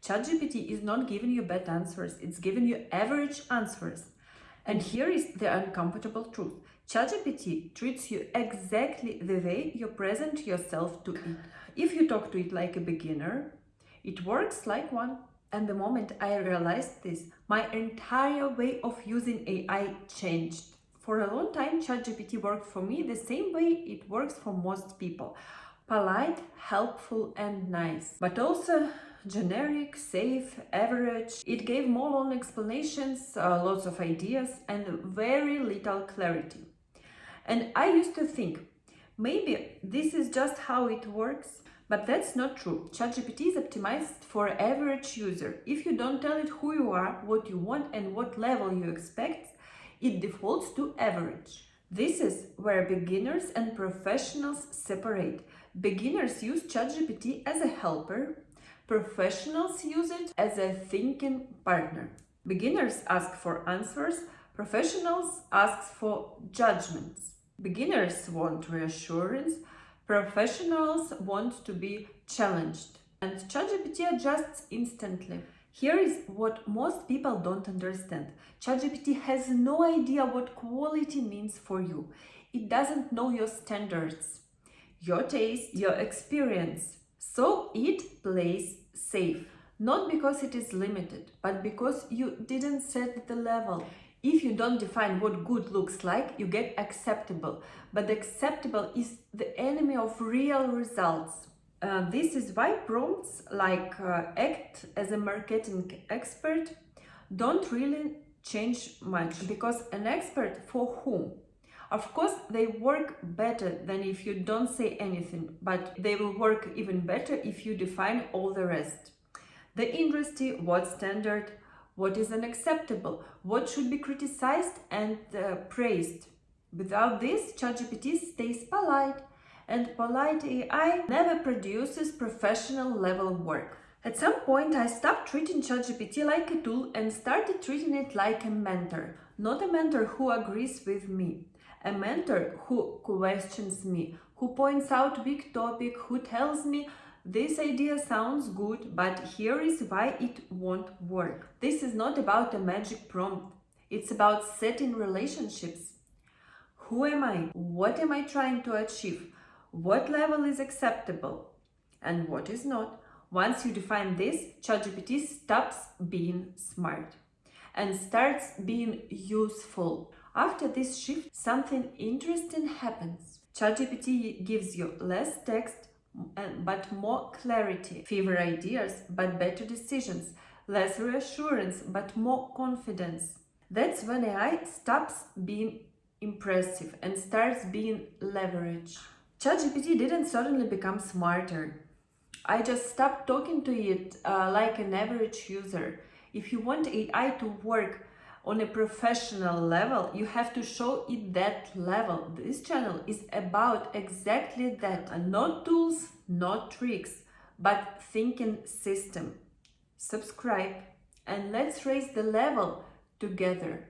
ChatGPT is not giving you bad answers, it's giving you average answers. And here is the uncomfortable truth. ChatGPT treats you exactly the way you present yourself to it. If you talk to it like a beginner, it works like one. And the moment I realized this, my entire way of using AI changed. For a long time, ChatGPT worked for me the same way it works for most people. Polite, helpful, and nice. But also generic, safe, average. It gave more long explanations, lots of ideas, and very little clarity. And I used to think, maybe this is just how it works. But that's not true. ChatGPT is optimized for average user. If you don't tell it who you are, what you want, and what level you expect, it defaults to average. This is where beginners and professionals separate. Beginners use ChatGPT as a helper. Professionals use it as a thinking partner. Beginners ask for answers. Professionals ask for judgments. Beginners want reassurance. Professionals want to be challenged. And ChatGPT adjusts instantly. Here is what most people don't understand. ChatGPT has no idea what quality means for you. It doesn't know your standards, your taste, your experience. So it plays safe. Not because it is limited, but because you didn't set the level. If you don't define what good looks like, you get acceptable. But acceptable is the enemy of real results. This is why prompts like act as a marketing expert don't really change much. Because an expert for whom? Of course, they work better than if you don't say anything, but they will work even better if you define all the rest. The industry, what standard, what is unacceptable, what should be criticized and praised. Without this, ChatGPT stays polite, and polite AI never produces professional level work. At some point, I stopped treating ChatGPT like a tool and started treating it like a mentor. Not a mentor who agrees with me, a mentor who questions me, who points out big topic, who tells me this idea sounds good, but here is why it won't work. This is not about a magic prompt. It's about setting relationships. Who am I? What am I trying to achieve? What level is acceptable and what is not? Once you define this, ChatGPT stops being smart and starts being useful. After this shift, something interesting happens. ChatGPT gives you less text but more clarity, fewer ideas but better decisions, less reassurance but more confidence. That's when AI stops being impressive and starts being leverage. ChatGPT didn't suddenly become smarter. I just stopped talking to it like an average user. If you want AI to work on a professional level, you have to show it that level. This channel is about exactly that. Not tools, not tricks, but thinking system. Subscribe and let's raise the level together.